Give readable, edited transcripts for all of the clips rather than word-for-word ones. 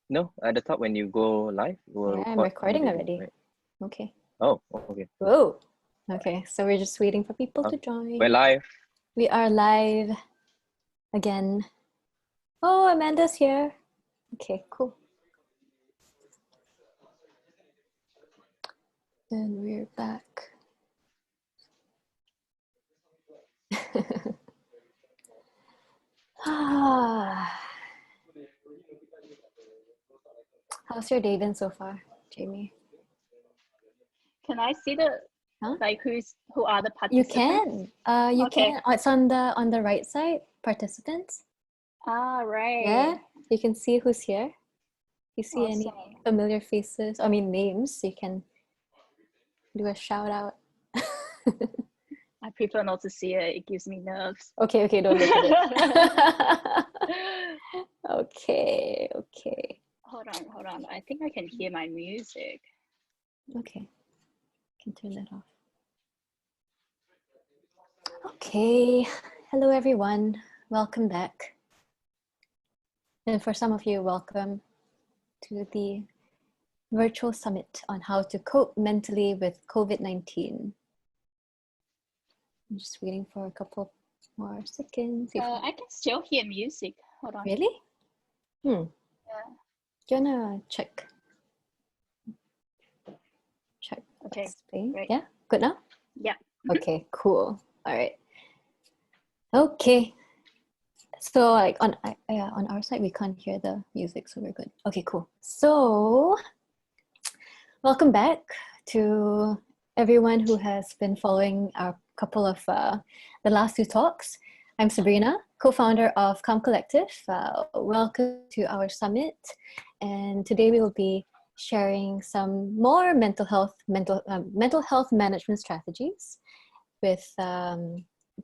No, at the top when you go live, it will Yeah, I'm record recording immediately, already. right? Okay. Oh, okay. Whoa. Okay, so we're just waiting for people to We're join. live. We are live again. Oh, Amanda's here. Okay, cool. Then we're back. How's your day been so far, Jamie? Can I see the like who are the You participants? can. You Okay. can. Oh, it's on the right side, participants. Ah, right. Yeah, you can see who's here. You see any Awesome. familiar faces? I mean names. You can do a shout out. I prefer not to see it. It gives me nerves. Okay, don't look at it. Okay. Hold on. I think I can hear my music. Okay, can turn that off. Okay, hello everyone. Welcome back. And for some of you, welcome to the virtual summit on how to cope mentally with COVID-19. I'm just waiting for a couple more seconds. I can still hear music. Hold on. Really? Yeah. Do you wanna check? Okay. Let's play. Great. Yeah, good now? Yeah. Okay, cool. All right. Okay. So like on our side, we can't hear the music, so we're good. Okay, cool. So welcome back to everyone who has been following our couple of the last two talks. I'm Sabrina, co-founder of Calm Collective. Welcome to our summit, and today we will be sharing some more mental health management strategies with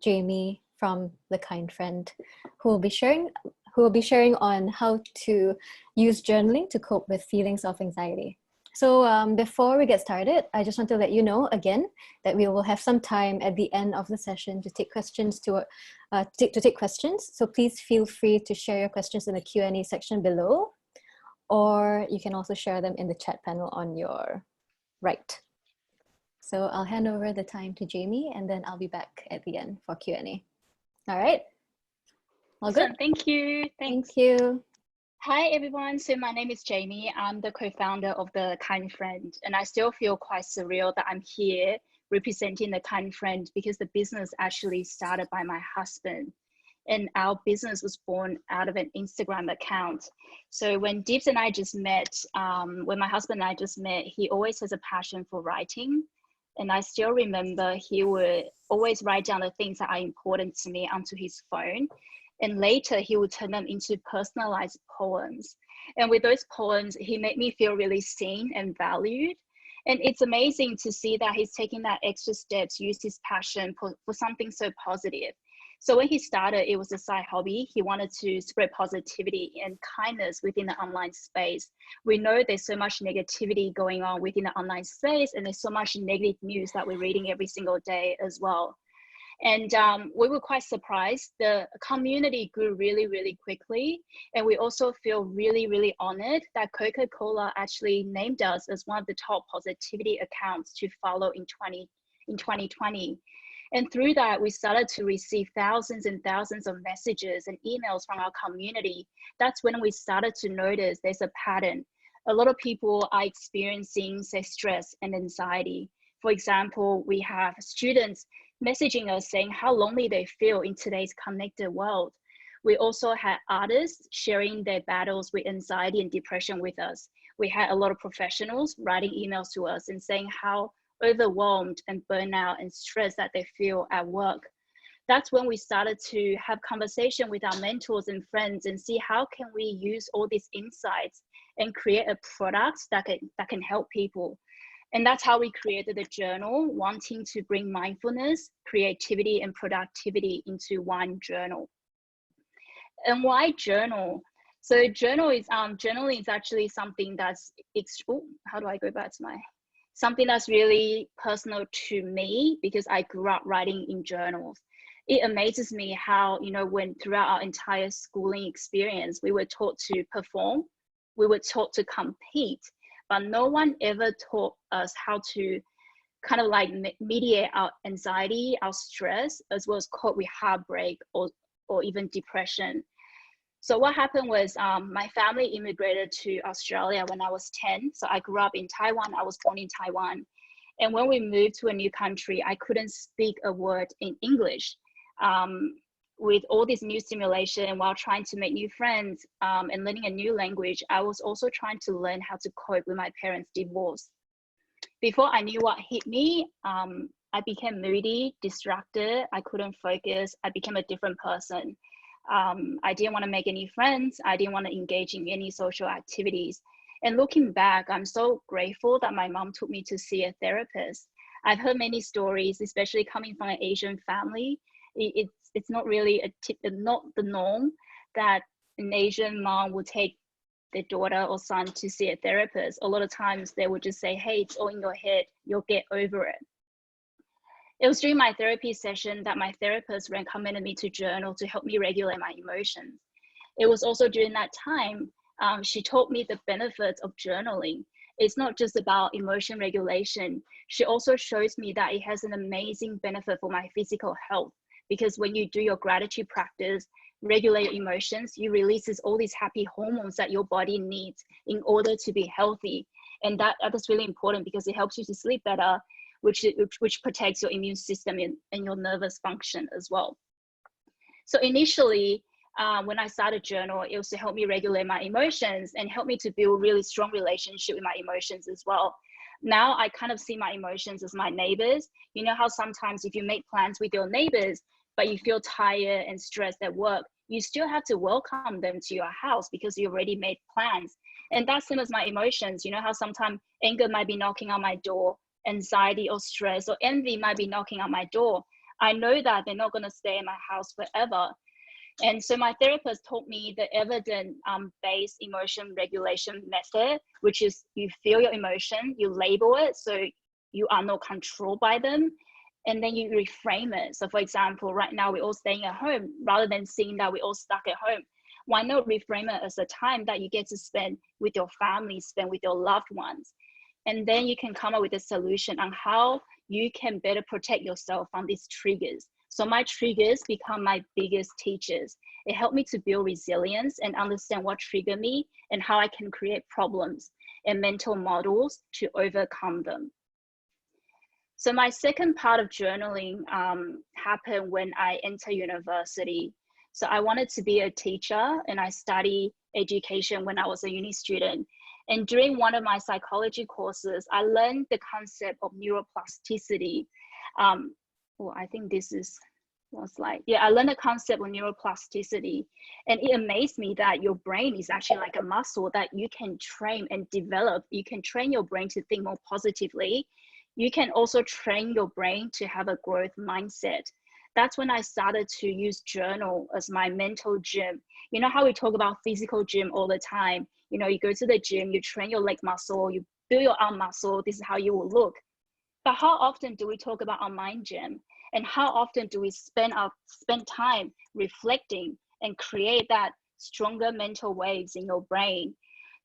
Jamie from The Kind Friend, who will be sharing on how to use journaling to cope with feelings of anxiety. So before we get started, I just want to let you know again that we will have some time at the end of the session to take questions to take questions. So please feel free to share your questions in the Q&A section below, or you can also share them in the chat panel on your right. So I'll hand over the time to Jamie, and then I'll be back at the end for Q&A. All right? All good? Awesome. Thank you. Thanks. Thank you. Hi, everyone. So my name is Jamie. I'm the co-founder of The Kind Friend, and I still feel quite surreal that I'm here representing The Kind Friend because the business actually started by my husband. And our business was born out of an Instagram account. So when Dibbs and I just met, when my husband and I just met, he always has a passion for writing. And I still remember he would always write down the things that are important to me onto his phone. And later he would turn them into personalized poems. And with those poems, he made me feel really seen and valued. And it's amazing to see that he's taking that extra step to use his passion for something so positive. So when he started, it was a side hobby. He wanted to spread positivity and kindness within the online space. We know there's so much negativity going on within the online space, and there's so much negative news that we're reading every single day as well. And we were quite surprised. The community grew really, really quickly. And we also feel really, really honored that Coca-Cola actually named us as one of the top positivity accounts to follow in 2020. And through that, we started to receive thousands and thousands of messages and emails from our community. That's when we started to notice there's a pattern. A lot of people are experiencing, say, stress and anxiety. For example, we have students messaging us saying how lonely they feel in today's connected world. We also had artists sharing their battles with anxiety and depression with us. We had a lot of professionals writing emails to us and saying how overwhelmed and burnout and stress that they feel at work. That's when we started to have conversation with our mentors and friends and see how can we use all these insights and create a product that can help people. And that's how we created the journal, wanting to bring mindfulness, creativity, and productivity into one journal. And why journal? So journaling is actually something that's how do I go back to my something that's really personal to me because I grew up writing in journals. It amazes me how, when throughout our entire schooling experience, we were taught to perform, we were taught to compete, but no one ever taught us how to kind of like mediate our anxiety, our stress, as well as cope with heartbreak or even depression. So what happened was my family immigrated to Australia when I was 10. So I grew up in Taiwan. I was born in Taiwan. And when we moved to a new country, I couldn't speak a word in English. With all this new stimulation while trying to make new friends and learning a new language, I was also trying to learn how to cope with my parents' divorce. Before I knew what hit me, I became moody, distracted. I couldn't focus. I became a different person. I didn't want to make any friends. I didn't want to engage in any social activities. And looking back, I'm so grateful that my mom took me to see a therapist. I've heard many stories, especially coming from an Asian family. It's not really not the norm that an Asian mom would take their daughter or son to see a therapist. A lot of times they would just say, hey, it's all in your head, you'll get over it. It was during my therapy session that my therapist recommended me to journal to help me regulate my emotions. It was also during that time, she taught me the benefits of journaling. It's not just about emotion regulation. She also shows me that it has an amazing benefit for my physical health, because when you do your gratitude practice, regulate your emotions, you releases all these happy hormones that your body needs in order to be healthy. And that is really important because it helps you to sleep better, which protects your immune system and your nervous function as well. So initially, when I started journal, it was to help me regulate my emotions and help me to build really strong relationship with my emotions as well. Now I kind of see my emotions as my neighbors. You know how sometimes if you make plans with your neighbors, but you feel tired and stressed at work, you still have to welcome them to your house because you already made plans. And that's same as my emotions. You know how sometimes anger might be knocking on my door, anxiety or stress or envy might be knocking on my door. I know that they're not going to stay in my house forever. And so my therapist taught me the evidence-based emotion regulation method, which is you feel your emotion, you label it so you are not controlled by them, and then you reframe it. So for example, right now we're all staying at home. Rather than seeing that we're all stuck at home, why not reframe it as a time that you get to spend with your family, spend with your loved ones? And then you can come up with a solution on how you can better protect yourself from these triggers. So my triggers become my biggest teachers. It helped me to build resilience and understand what triggered me and how I can create problems and mental models to overcome them. So my second part of journaling happened when I entered university. So I wanted to be a teacher and I studied education when I was a uni student. And during one of my psychology courses, I learned the concept of neuroplasticity. I think this is one slide. Yeah, I learned the concept of neuroplasticity. And it amazed me that your brain is actually like a muscle that you can train and develop. You can train your brain to think more positively. You can also train your brain to have a growth mindset. That's when I started to use journal as my mental gym. You know how we talk about physical gym all the time? You know, you go to the gym, you train your leg muscle, you build your arm muscle, this is how you will look. But how often do we talk about our mind gym? And how often do we spend time reflecting and create that stronger mental waves in your brain?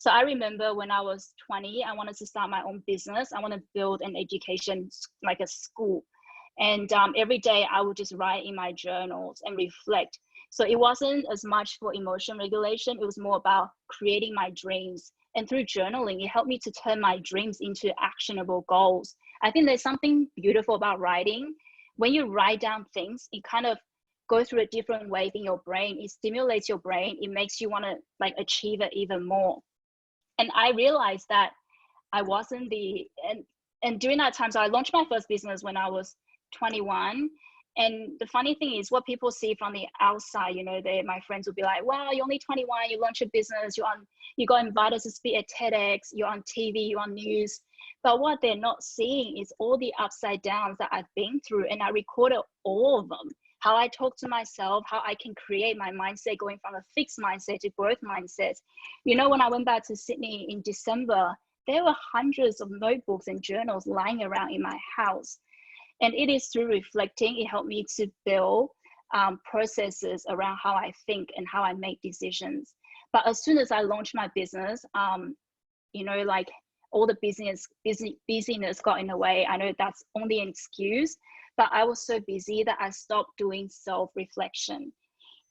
So I remember when I was 20, I wanted to start my own business. I want to build an education, like a school. And every day I would just write in my journals and reflect. So it wasn't as much for emotion regulation. It was more about creating my dreams. And through journaling, it helped me to turn my dreams into actionable goals. I think there's something beautiful about writing. When you write down things, it kind of goes through a different wave in your brain. It stimulates your brain. It makes you want to like achieve it even more. And I realized that I wasn't and during that time, so I launched my first business when I was 21. And the funny thing is what people see from the outside, you know, my friends will be like, wow, you're only 21, you launched a business, you got invited to speak at TEDx, you're on TV, you're on news. But what they're not seeing is all the upside downs that I've been through, and I recorded all of them. How I talk to myself, how I can create my mindset going from a fixed mindset to growth mindset. You know, when I went back to Sydney in December, there were hundreds of notebooks and journals lying around in my house. And it is through reflecting, it helped me to build processes around how I think and how I make decisions. But as soon as I launched my business, you know, like all the busyness got in the way. I know that's only an excuse, but I was so busy that I stopped doing self-reflection.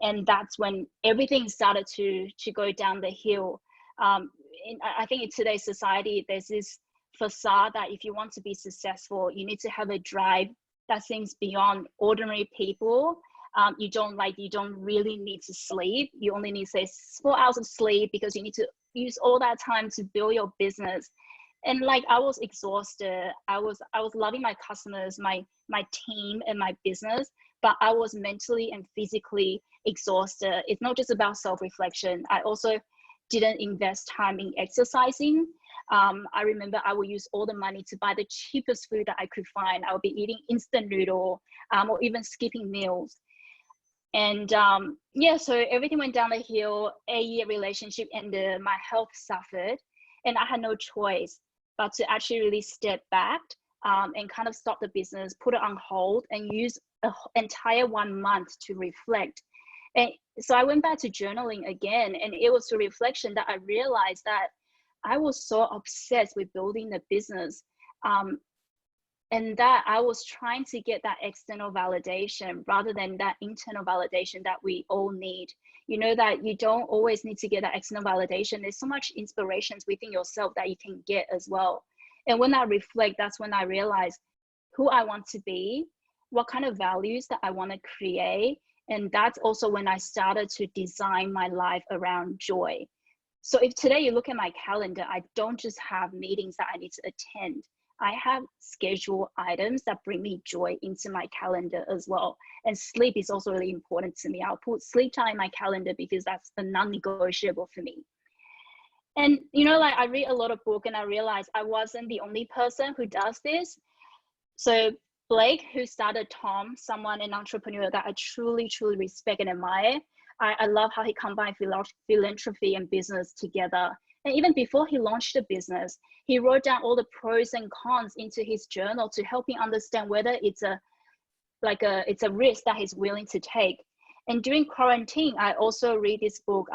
And that's when everything started to go down the hill. I think in today's society, there's this facade that if you want to be successful, you need to have a drive that seems beyond ordinary people. You don't really need to sleep. You only need, say, 4 hours of sleep because you need to use all that time to build your business. And like, I was exhausted. I was loving my customers, my team, and my business, but I was mentally and physically exhausted. It's not just about self-reflection. I also didn't invest time in exercising. I remember I would use all the money to buy the cheapest food that I could find. I would be eating instant noodle, or even skipping meals. And yeah, so everything went down the hill. 8-year relationship ended, my health suffered, and I had no choice but to actually really step back and kind of stop the business, put it on hold, and use an entire 1 month to reflect. And so I went back to journaling again, and it was through reflection that I realized that I was so obsessed with building the business, and that I was trying to get that external validation rather than that internal validation that we all need. You know, that you don't always need to get that external validation. There's so much inspirations within yourself that you can get as well. And when I reflect, that's when I realize who I want to be, what kind of values that I want to create. And that's also when I started to design my life around joy. So if today you look at my calendar, I don't just have meetings that I need to attend. I have scheduled items that bring me joy into my calendar as well. And sleep is also really important to me. I'll put sleep time in my calendar because that's a non-negotiable for me. And, you know, like, I read a lot of books and I realized I wasn't the only person who does this. So Blake, who started Tom, an entrepreneur that I truly, truly respect and admire. I love how he combined philanthropy and business together. And even before he launched the business, he wrote down all the pros and cons into his journal to help him understand whether it's a risk that he's willing to take. And during quarantine, I also read this book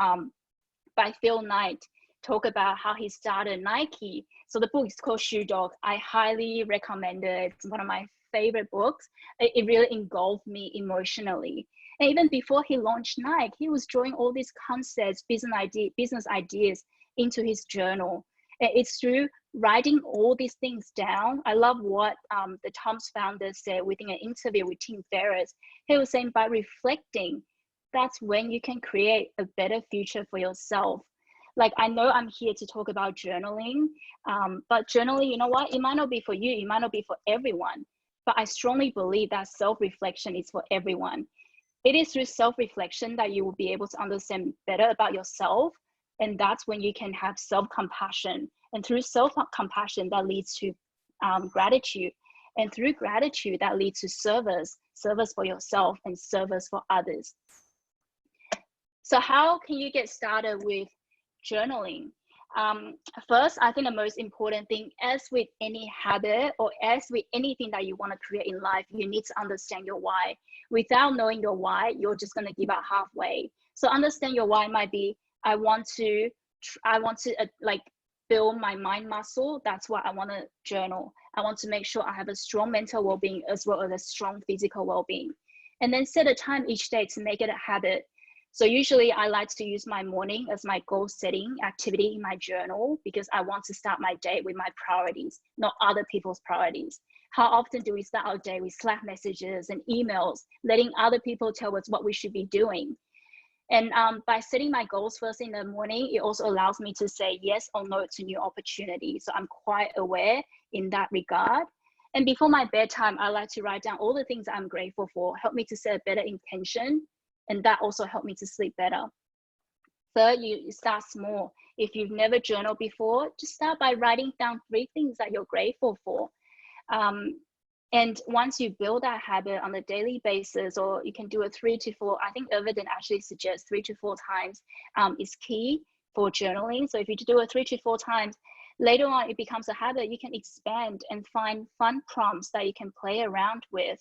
by Phil Knight, talk about how he started Nike. So the book is called Shoe Dog. I highly recommend it. It's one of my favorite books. It really engulfed me emotionally. And even before he launched Nike, he was drawing all these concepts, business ideas into his journal. And it's through writing all these things down. I love what the Tom's founder said within an interview with Tim Ferriss. He was saying, by reflecting, that's when you can create a better future for yourself. Like, I know I'm here to talk about journaling, but journaling, you know what? It might not be for you. It might not be for everyone. But I strongly believe that self-reflection is for everyone. It is through self-reflection that you will be able to understand better about yourself. And that's when you can have self-compassion. And through self-compassion, that leads to gratitude. And through gratitude, that leads to service for yourself and service for others. So how can you get started with journaling? First, I think the most important thing, as with any habit or as with anything that you want to create in life, you need to understand your why. Without knowing your why, you're just going to give up halfway. So understand your why might be, I want to like build my mind muscle. That's why I want to journal. I want to make sure I have a strong mental well-being as well as a strong physical well-being. And then set a time each day to make it a habit. So usually I like to use my morning as my goal setting activity in my journal because I want to start my day with my priorities, not other people's priorities. How often do we start our day with Slack messages and emails, letting other people tell us what we should be doing? And by setting my goals first in the morning, it also allows me to say yes or no to new opportunities. So I'm quite aware in that regard. And before my bedtime, I like to write down all the things I'm grateful for, help me to set a better intention. And that also helped me to sleep better. Third, you start small. If you've never journaled before, just start by writing down 3 things that you're grateful for. And once you build that habit on a daily basis, or you can do it 3 to 4, I think Irvin actually suggests 3 to 4 times is key for journaling. So if you do it 3 to 4 times, later on it becomes a habit. You can expand and find fun prompts that you can play around with.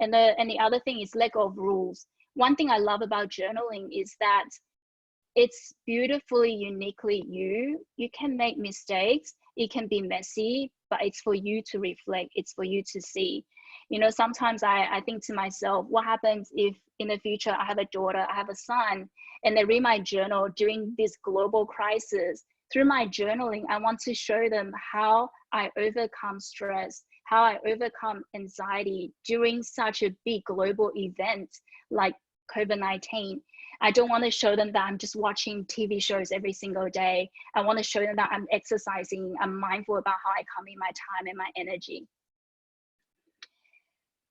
And the other thing is let go of rules. One thing I love about journaling is that It's beautifully, uniquely you. You can make mistakes. It can be messy, but it's for you to reflect. It's for you to see. You know, sometimes I think to myself, what happens if in the future I have a daughter, I have a son, and they read my journal during this global crisis? Through my journaling, I want to show them how I overcome stress, how I overcome anxiety during such a big global event like COVID-19. I don't want to show them that I'm just watching TV shows every single day. I want to show them that I'm exercising. I'm mindful about how I come in my time and my energy.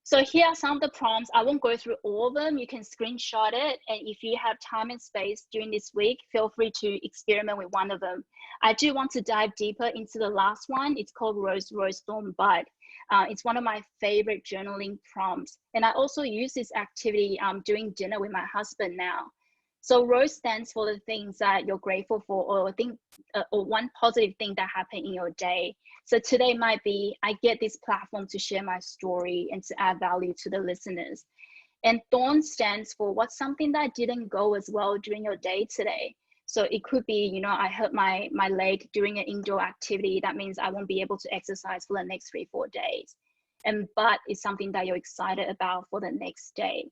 So here are some of the prompts. I won't go through all of them. You can screenshot it. And if you have time and space during this week, feel free to experiment with one of them. I do want to dive deeper into the last one. It's called Rose, Rose, Thorn, Bud. It's one of my favorite journaling prompts. And I also use this activity doing dinner with my husband now. So Rose stands for the things that you're grateful for, or one positive thing that happened in your day. So today might be, I get this platform to share my story and to add value to the listeners. And Thorn stands for what's something that didn't go as well during your day today. So it could be, you know, I hurt my leg during an indoor activity. That means I won't be able to exercise for the next 3-4 days. And But is something that you're excited about for the next day.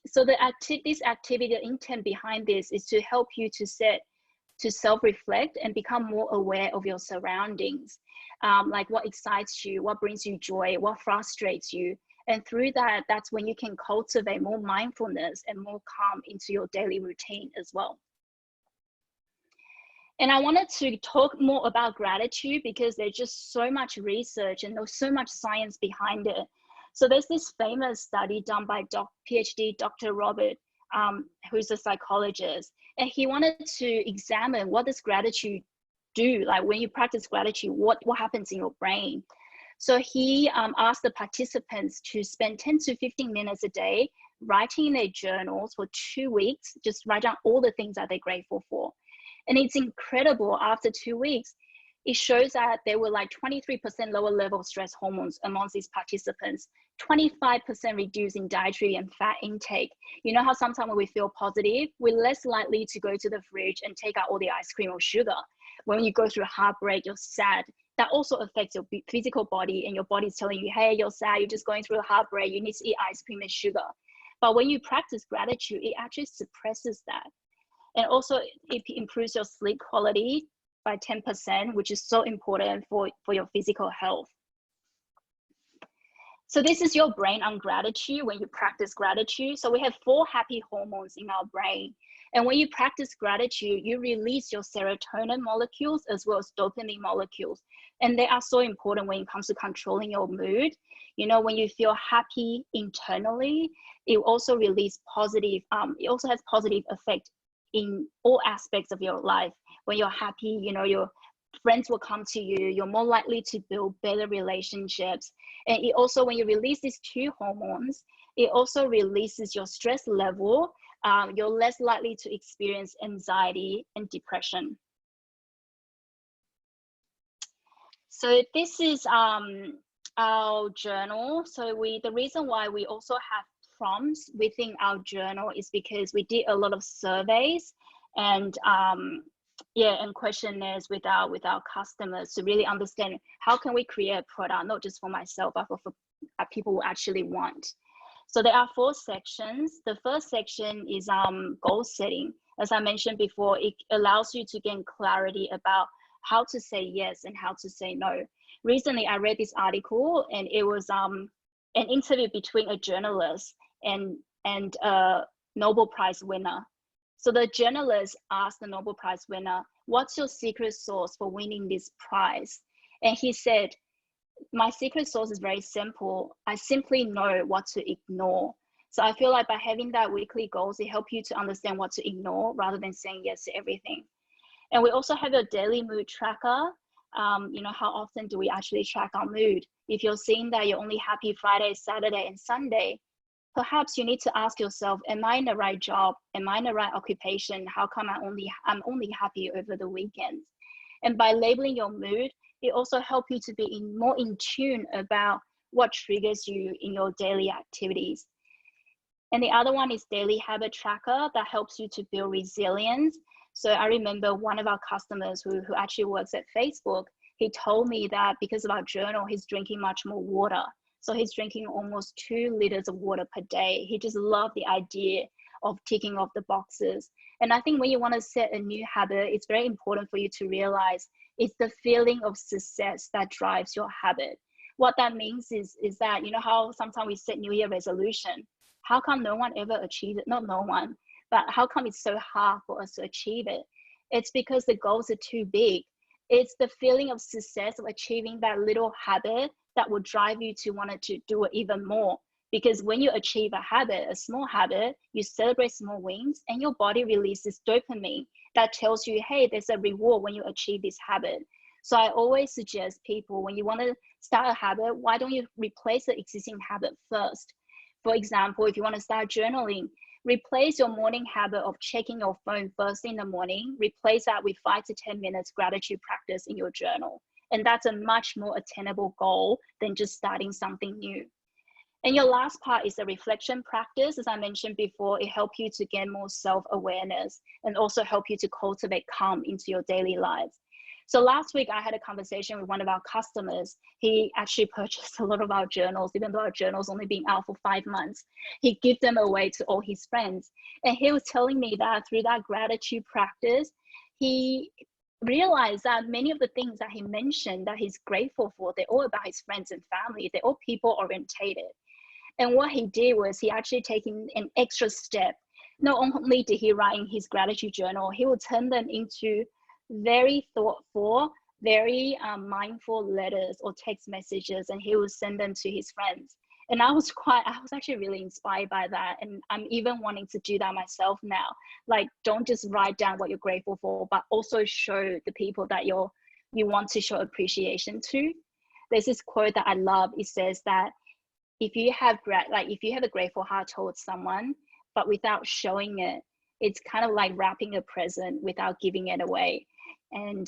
So this activity, the intent behind this is to help you to self-reflect and become more aware of your surroundings, like what excites you, what brings you joy, what frustrates you. And through that, that's when you can cultivate more mindfulness and more calm into your daily routine as well. And I wanted to talk more about gratitude because there's just so much research and there's so much science behind it. So there's this famous study done by PhD Dr. Robert, who's a psychologist, and he wanted to examine what does gratitude do? Like when you practice gratitude, what happens in your brain? So he asked the participants to spend 10 to 15 minutes a day writing in their journals for 2 weeks, just write down all the things that they're grateful for. And it's incredible, after 2 weeks, it shows that there were like 23% lower level of stress hormones amongst these participants, 25% reduce in dietary and fat intake. You know how sometimes when we feel positive, we're less likely to go to the fridge and take out all the ice cream or sugar. When you go through heartbreak, you're sad, that also affects your physical body, and your body's telling you, hey, you're sad, you're just going through a heartbreak, you need to eat ice cream and sugar. But when you practice gratitude, it actually suppresses that. And also it improves your sleep quality by 10%, which is so important for your physical health. So this is your brain on gratitude when you practice gratitude. So we have 4 happy hormones in our brain. And when you practice gratitude, you release your serotonin molecules as well as dopamine molecules. And they are so important when it comes to controlling your mood. You know, when you feel happy internally, it also releases positive, it also has positive effect in all aspects of your life. When you're happy, you know, your friends will come to you, you're more likely to build better relationships. And it also, when you release these 2 hormones, it also releases your stress level. You're less likely to experience anxiety and depression. So this is our journal. So the reason why we also have prompts within our journal is because we did a lot of surveys and and questionnaires with our customers to really understand how can we create a product, not just for myself, but for people who actually want. So there are 4 sections. The first section is goal setting. As I mentioned before, it allows you to gain clarity about how to say yes and how to say no. Recently, I read this article, and it was an interview between a journalist and a Nobel Prize winner. So the journalist asked the Nobel Prize winner, what's your secret sauce for winning this prize? And he said, my secret sauce is very simple. I simply know what to ignore. So I feel like by having that weekly goals, it helps you to understand what to ignore rather than saying yes to everything. And we also have a daily mood tracker. You know, how often do we actually track our mood? If you're seeing that you're only happy Friday, Saturday, and Sunday, perhaps you need to ask yourself, am I in the right job? Am I in the right occupation? How come I'm only happy over the weekends? And by labeling your mood, it also helps you to be more in tune about what triggers you in your daily activities. And the other one is daily habit tracker that helps you to build resilience. So I remember one of our customers who actually works at Facebook, he told me that because of our journal, he's drinking much more water. So he's drinking almost 2 liters of water per day. He just loved the idea of ticking off the boxes. And I think when you want to set a new habit, it's very important for you to realize it's the feeling of success that drives your habit. What that means is that, you know how sometimes we set New Year resolution? How come no one ever achieved it? Not no one, but how come it's so hard for us to achieve it? It's because the goals are too big. It's the feeling of success of achieving that little habit that will drive you to want to do it even more. Because when you achieve a habit, a small habit, you celebrate small wins and your body releases dopamine that tells you, hey, there's a reward when you achieve this habit. So I always suggest people, when you want to start a habit, why don't you replace the existing habit first? For example, if you want to start journaling, replace your morning habit of checking your phone first in the morning, replace that with 5 to 10 minutes gratitude practice in your journal. And that's a much more attainable goal than just starting something new. And your last part is the reflection practice. As I mentioned before, it helps you to gain more self-awareness and also help you to cultivate calm into your daily lives. So last week I had a conversation with one of our customers. He actually purchased a lot of our journals, even though our journals only been out for 5 months. He gave them away to all his friends. And he was telling me that through that gratitude practice, he realized that many of the things that he mentioned that he's grateful for, they're all about his friends and family. They're all people orientated. And what he did was he actually taken an extra step. Not only did he write in his gratitude journal, he would turn them into very thoughtful, very mindful letters or text messages, and he would send them to his friends. And I was actually really inspired by that. And I'm even wanting to do that myself now. Like, don't just write down what you're grateful for, but also show the people that you want to show appreciation to. There's this quote that I love. It says that if you have a grateful heart towards someone, but without showing it, it's kind of like wrapping a present without giving it away. And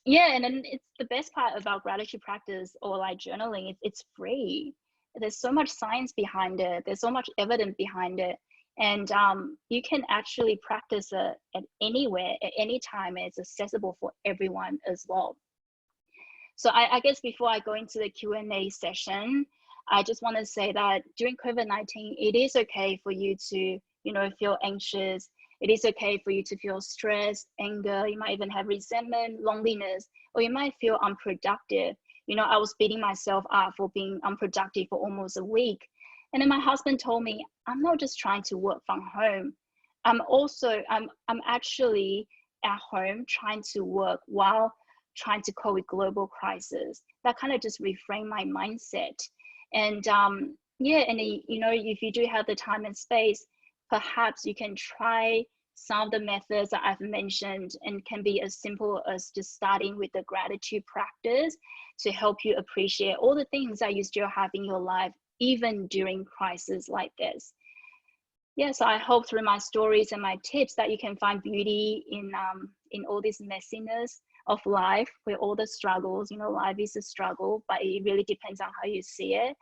yeah, and then it's the best part about gratitude practice or like journaling. It's free. There's so much science behind it. There's so much evidence behind it. And you can actually practice it at anywhere, at any time. It's accessible for everyone as well. So I guess before I go into the Q&A session, I just want to say that during COVID-19, it is okay for you to, feel anxious. It is okay for you to feel stress, anger. You might even have resentment, loneliness, or you might feel unproductive. I was beating myself up for being unproductive for almost a week. And then my husband told me, I'm not just trying to work from home. I'm actually at home trying to work while trying to cope with global crisis. That kind of just reframed my mindset. And if you do have the time and space, perhaps you can try some of the methods that I've mentioned, and can be as simple as just starting with the gratitude practice to help you appreciate all the things that you still have in your life, even during crises like this. So I hope through my stories and my tips that you can find beauty in all this messiness of life, with all the struggles. Life is a struggle, but it really depends on how you see it.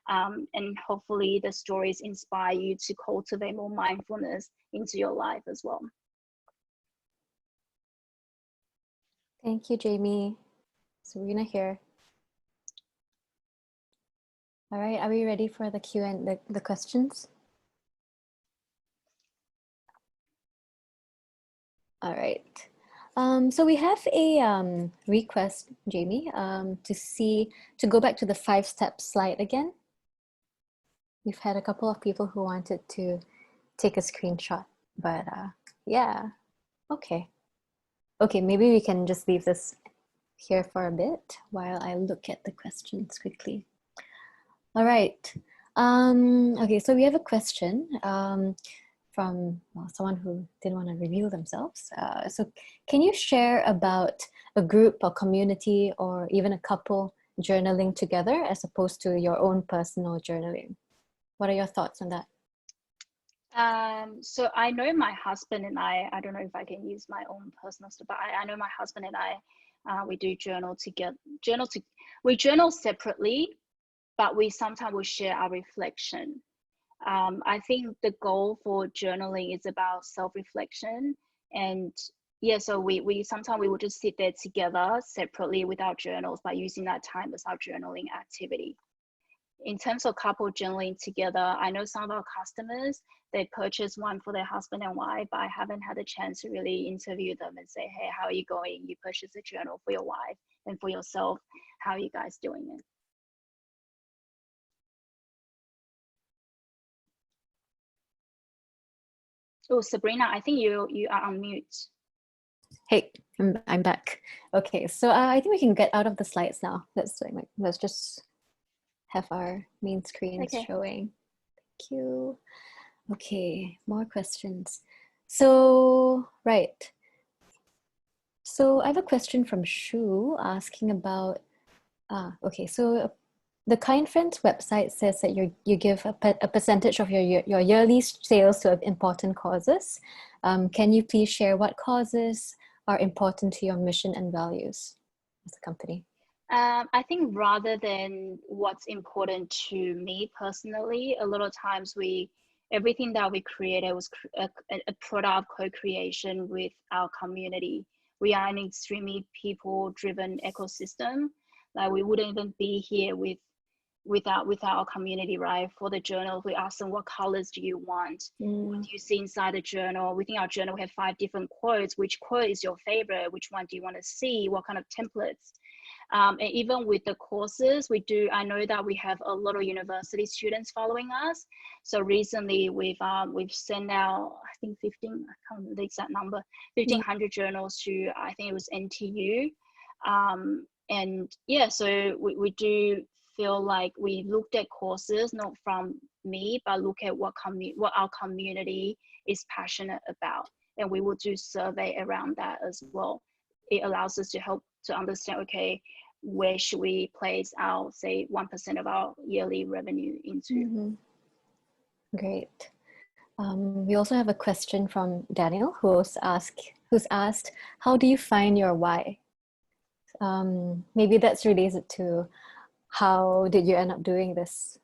And hopefully the stories inspire you to cultivate more mindfulness into your life as well. Thank you, Jamie. Serena here. All right, are we ready for the Q&A, the questions? All right. So we have a request, Jamie, to go back to the 5-step slide again. We've had a couple of people who wanted to take a screenshot, but yeah, okay. Okay, maybe we can just leave this here for a bit while I look at the questions quickly. All right. Okay, so we have a question from someone who didn't want to reveal themselves. So can you share about a group or community or even a couple journaling together as opposed to your own personal journaling? What are your thoughts on that? So I know my husband and I don't know if I can use my own personal stuff, but I know my husband and I, we do journal together. We journal separately, but we sometimes will share our reflection. I think the goal for journaling is about self-reflection. And yeah, so we sometimes we will just sit there together separately with our journals by using that time as our journaling activity. In terms of couple journaling together, I know some of our customers, they purchase one for their husband and wife, but I haven't had a chance to really interview them and say, hey, how are you going? You purchased a journal for your wife and for yourself. How are you guys doing it? Oh, Sabrina, I think you are on mute. Hey, I'm back. Okay, so I think we can get out of the slides now. Let's just have our main screen showing. Thank you. Okay, more questions. So, right. So I have a question from Shu asking about, okay, so the Kind Friends website says that you give a percentage of your yearly sales to important causes. Can you please share what causes are important to your mission and values as a company? I think rather than what's important to me personally, a lot of times everything that we created was a product of co-creation with our community. We are an extremely people-driven ecosystem. Like we wouldn't even be here without our community, right? For the journal, we ask them, what colors do you want? What do you see inside the journal? Within our journal, we have 5 different quotes. Which quote is your favorite? Which one do you want to see? What kind of templates? And even with the courses I know that we have a lot of university students following us. So recently we've sent out, I think 15, I can't remember the exact number, 1,500 journals to, I think it was NTU. And yeah, so we do feel like we looked at courses, not from me, but look at what our community is passionate about. And we will do survey around that as well. It allows us to help to understand, okay, where should we place our, say, 1% of our yearly revenue into? Great. We also have a question from Daniel who's asked, how do you find your why? Maybe that's related to how did you end up doing this?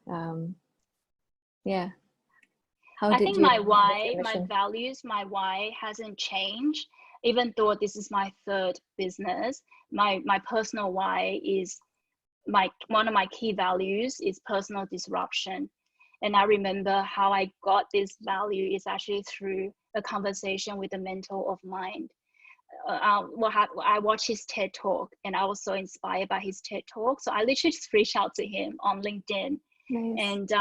Yeah. I think my why, my values, my why hasn't changed. Even though this is my 3rd business, my personal why is one of my key values is personal disruption. And I remember how I got this value is actually through a conversation with a mentor of mine. I watched his TED talk and I was so inspired by his TED talk. So I literally just reached out to him on LinkedIn. Nice. And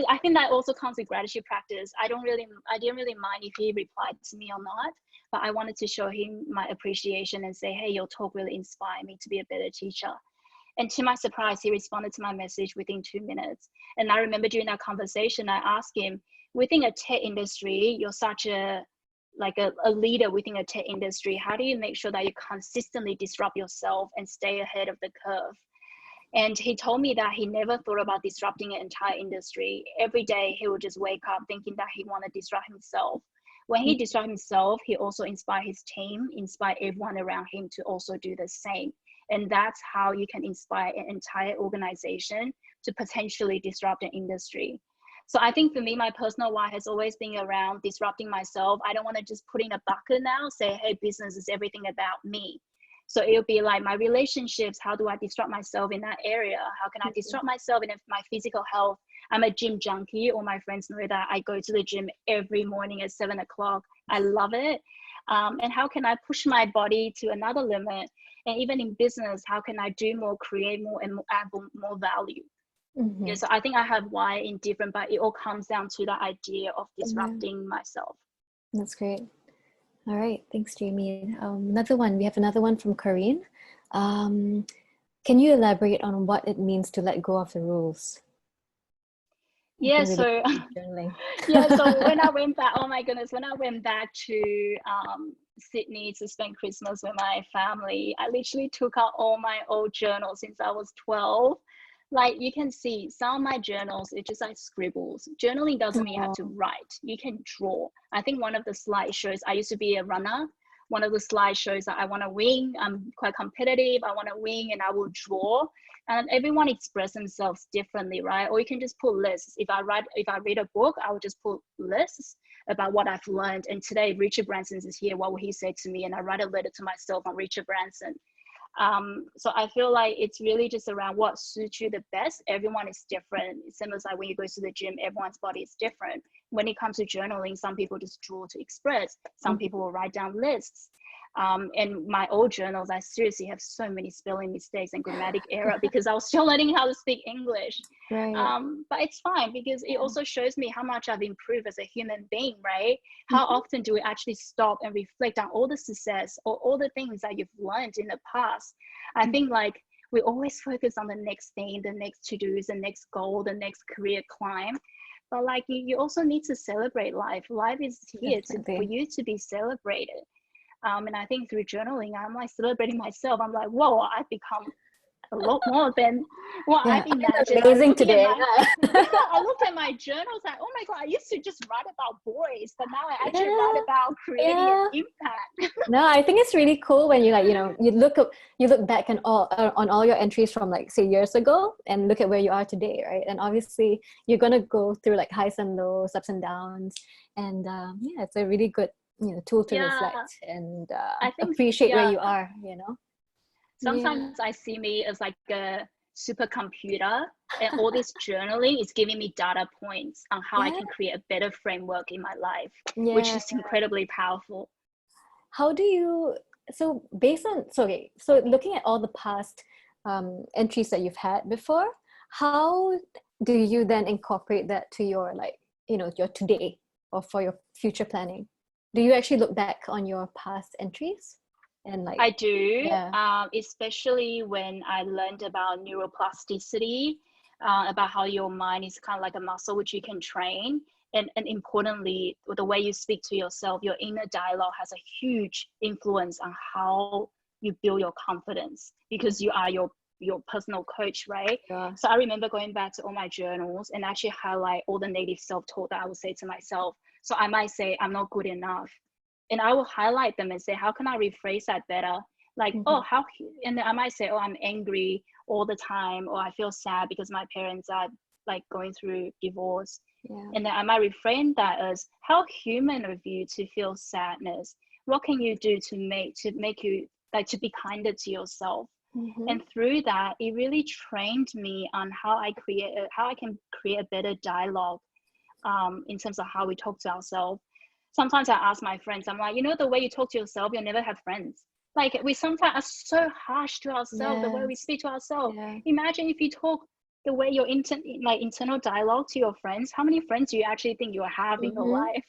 I think that also comes with gratitude practice. I didn't really mind if he replied to me or not, but I wanted to show him my appreciation and say, hey, your talk really inspired me to be a better teacher. And to my surprise, he responded to my message within 2 minutes. And I remember during that conversation, I asked him, within a tech industry, you're such a leader within a tech industry. How do you make sure that you consistently disrupt yourself and stay ahead of the curve? And he told me that he never thought about disrupting an entire industry. Every day he would just wake up thinking that he wanted to disrupt himself. When he disrupted himself, he also inspired his team, inspired everyone around him to also do the same. And that's how you can inspire an entire organization to potentially disrupt an industry. So I think for me, my personal why has always been around disrupting myself. I don't want to just put in a bucket now, say, hey, business is everything about me. So it'll be like my relationships. How do I disrupt myself in that area? How can I disrupt myself in my physical health? I'm a gym junkie. All my friends know that I go to the gym every morning at 7 o'clock. I love it. And how can I push my body to another limit? And even in business, how can I do more, create more, and add more value? Yeah, so I think I have why in different, but it all comes down to the idea of disrupting myself. That's great. All right, thanks, Jamie. We have another one from Corinne. Can you elaborate on what it means to let go of the rules? Yeah, so when I went back, oh my goodness, when I went back to Sydney to spend Christmas with my family, I literally took out all my old journals since I was 12. Like you can see some of my journals, it's just like scribbles. Journaling doesn't mean you have to write. You can draw. I think one of the slides shows I used to be a runner. one of the slides shows that I want to win. I'm quite competitive. I want to win, and I will draw. And everyone express themselves differently, right? Or you can just put lists. If I read a book, I would just put lists about what I've learned. And today, Richard Branson is here. What will he say to me? And I write a letter to myself on Richard Branson. So I feel like it's really just around what suits you the best. Everyone is different. It's similar like when you go to the gym, everyone's body is different. When it comes to journaling, some people just draw to express. Some people will write down lists. And my old journals, I seriously have so many spelling mistakes and grammatic error because I was still learning how to speak English. Right. But it's fine because it also shows me how much I've improved as a human being, right? How often do we actually stop and reflect on all the success or all the things that you've learned in the past? I think like we always focus on the next thing, the next to-dos, the next goal, the next career climb. But like you also need to celebrate life. Life is here for you to be celebrated. And I think through journaling, I'm like celebrating myself. I'm like, whoa, I've become a lot more than what I've imagined. Amazing today. I looked at my journals like, oh my God, I used to just write about boys, but now I actually write about creating an impact. No, I think it's really cool when you like, you look back on all your entries from like say years ago and look at where you are today, right? And obviously you're gonna go through like highs and lows, ups and downs, and it's a really good tool to reflect and appreciate where you are. Sometimes I see me as like a supercomputer, and all this journaling is giving me data points on how I can create a better framework in my life, which is incredibly powerful. How do you, so looking at all the past entries that you've had before, how do you then incorporate that to your your today or for your future planning? Do you actually look back on your past entries? And like I do, especially when I learned about neuroplasticity, about how your mind is kind of like a muscle which you can train. And importantly, the way you speak to yourself, your inner dialogue has a huge influence on how you build your confidence, because you are your personal coach, right? So I remember going back to all my journals and actually highlight all the negative self-talk that I would say to myself. So I might say, I'm not good enough. And I will highlight them and say, how can I rephrase that better? Like, and then I might say, oh, I'm angry all the time, or I feel sad because my parents are like going through divorce. And then I might reframe that as, how human of you to feel sadness. What can you do to make you like to be kinder to yourself? And through that, it really trained me on how I can create a better dialogue in terms of how we talk to ourselves. Sometimes I ask my friends, I'm like, the way you talk to yourself, you'll never have friends. Like we sometimes are so harsh to ourselves, the way we speak to ourselves. Imagine if you talk the way your internal dialogue to your friends, how many friends do you actually think you have in your life?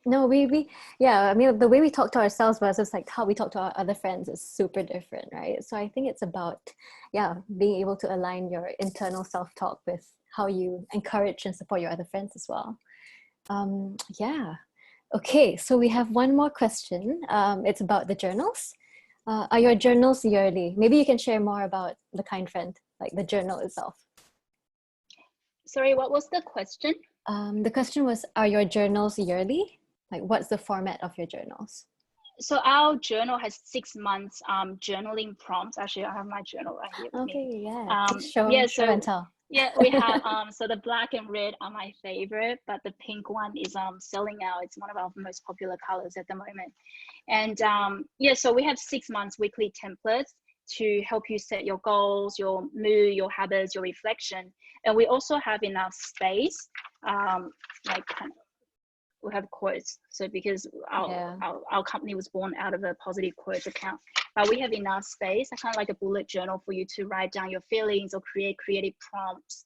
No, I mean, the way we talk to ourselves versus like how we talk to our other friends is super different, right? So I think it's about, being able to align your internal self-talk with how you encourage and support your other friends as well. Okay, so we have one more question. It's about the journals. Are your journals yearly? Maybe you can share more about the Kind Friend, like the journal itself. Sorry, what was the question? The question was, are your journals yearly? Like, what's the format of your journals? So our journal has 6 months journaling prompts. Actually, I have my journal right here with me. Show and tell. Yeah, we have so the black and red are my favorite, but the pink one is selling out. It's one of our most popular colors at the moment. And so we have 6 months weekly templates to help you set your goals, your mood, your habits, your reflection. And we also have enough space, we have quotes. So because our company was born out of a positive quotes account, but we have enough space, kind of like a bullet journal for you to write down your feelings or create creative prompts.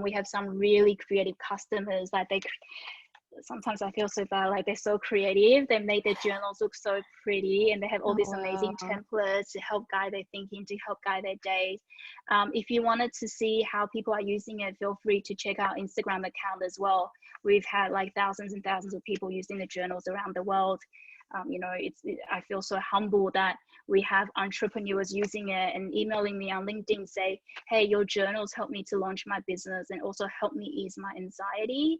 We have some really creative customers, like sometimes I feel so bad, like they're so creative. They made their journals look so pretty, and they have all these amazing templates to help guide their thinking, to help guide their days. If you wanted to see how people are using it, feel free to check our Instagram account as well. We've had like thousands and thousands of people using the journals around the world. I feel so humble that we have entrepreneurs using it and emailing me on LinkedIn, say, hey, your journals helped me to launch my business and also helped me ease my anxiety.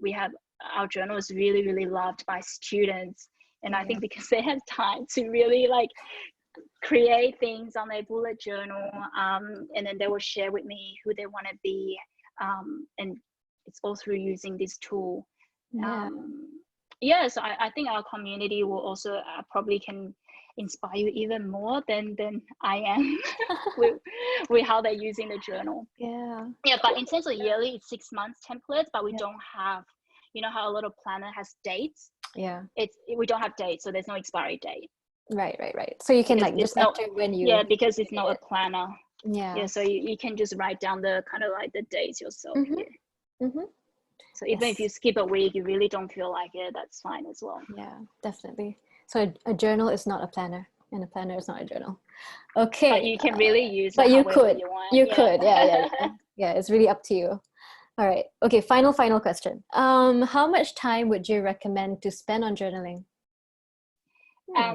We have our journal is really, really loved by students. And I think because they have time to really like create things on their bullet journal, and then they will share with me who they want to be, and it's all through using this tool. So I think our community will also probably can inspire you even more than I am with how they're using the journal. But in terms of yearly, it's 6 months templates, but we don't have, you know how a lot of planner has dates. We don't have dates, so there's no expiry date. Right. So you can like just enter when you because it's not a planner. So you can just write down the kind of like the dates yourself here. So even if you skip a week, you really don't feel like it, that's fine as well. Yeah, definitely. So a journal is not a planner, and a planner is not a journal. Okay. But you can really use it but you however could. you want. You could. Yeah, it's really up to you. All right. Okay, final question. How much time would you recommend to spend on journaling?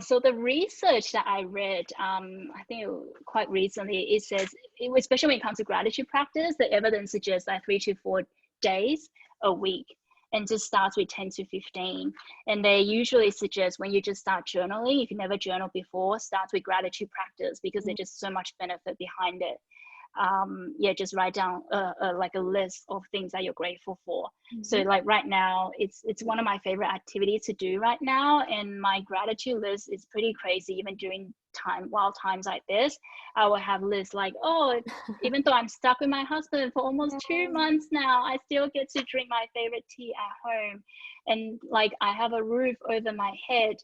So the research that I read, I think quite recently, it says, especially when it comes to gratitude practice, the evidence suggests that 3 to 4 days a week, and just starts with 10 to 15. And they usually suggest when you just start journaling, if you never journaled before, start with gratitude practice, because there's just so much benefit behind it. Just write down like a list of things that you're grateful for. So like right now, it's one of my favorite activities to do right now, and my gratitude list is pretty crazy. Even during wild times like this, I will have lists like, oh, even though I'm stuck with my husband for almost 2 months now, I still get to drink my favorite tea at home, and like I have a roof over my head.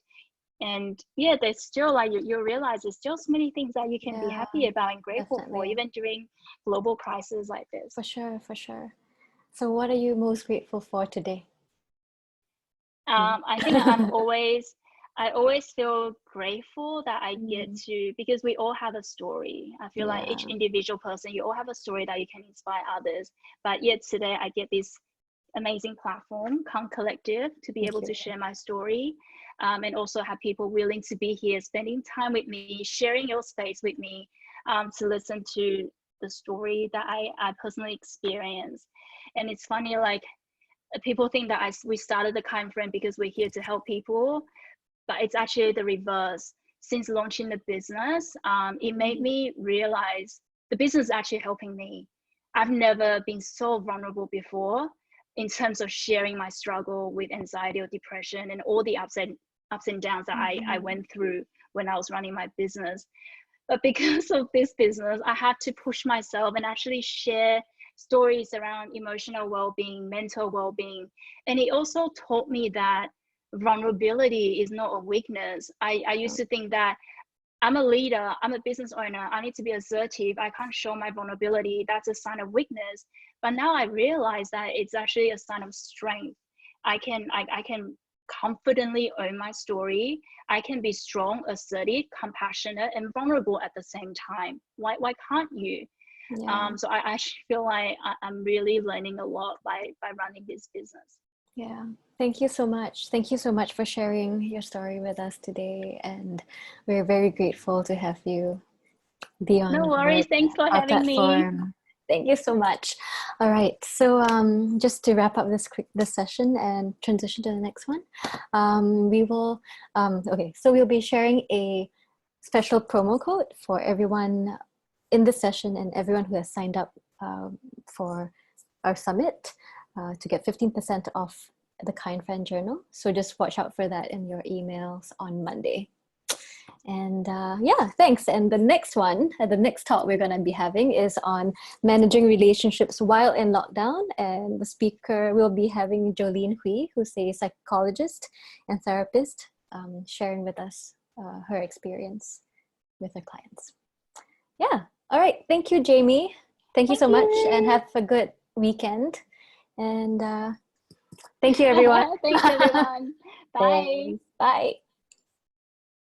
And there's still like you realize there's still so many things that you can be happy about and grateful for, even during global crises like this. For sure. So what are you most grateful for today? I think I always feel grateful that I get to, because we all have a story. I feel like each individual person, you all have a story that you can inspire others. But yet today I get this amazing platform, Calm Collective, to be able to share my story, and also have people willing to be here, spending time with me, sharing your space with me, to listen to the story that I personally experienced. And it's funny, like people think that we started the Kind Friend because we're here to help people, but it's actually the reverse. Since launching the business, it made me realize the business is actually helping me. I've never been so vulnerable before in terms of sharing my struggle with anxiety or depression and all the ups and downs that I went through when I was running my business. But because of this business, I had to push myself and actually share stories around emotional well-being, mental well-being. And it also taught me that vulnerability is not a weakness. I used to think that I'm a leader, I'm a business owner, I need to be assertive, I can't show my vulnerability, that's a sign of weakness. But now I realize that it's actually a sign of strength. I can confidently own my story. I can be strong, assertive, compassionate, and vulnerable at the same time. Why can't you? So I actually feel like I'm really learning a lot by running this business. Thank you so much. Thank you so much for sharing your story with us today, and we're very grateful to have you be on. No worries. Thanks for having platform. Me. Thank you so much. All right. So just to wrap up this session and transition to the next one, we will. So we'll be sharing a special promo code for everyone in this session and everyone who has signed up for our summit to get 15% off the Kind Friend Journal. So just watch out for that in your emails on Monday. And thanks. And the next talk we're going to be having is on managing relationships while in lockdown. And the speaker will be having Jolene Hui, who's a psychologist and therapist, sharing with us her experience with her clients. All right. Thank you, Jamie. Thank you so much, and have a good weekend. And thank you, everyone. Thanks, everyone. Bye. Bye.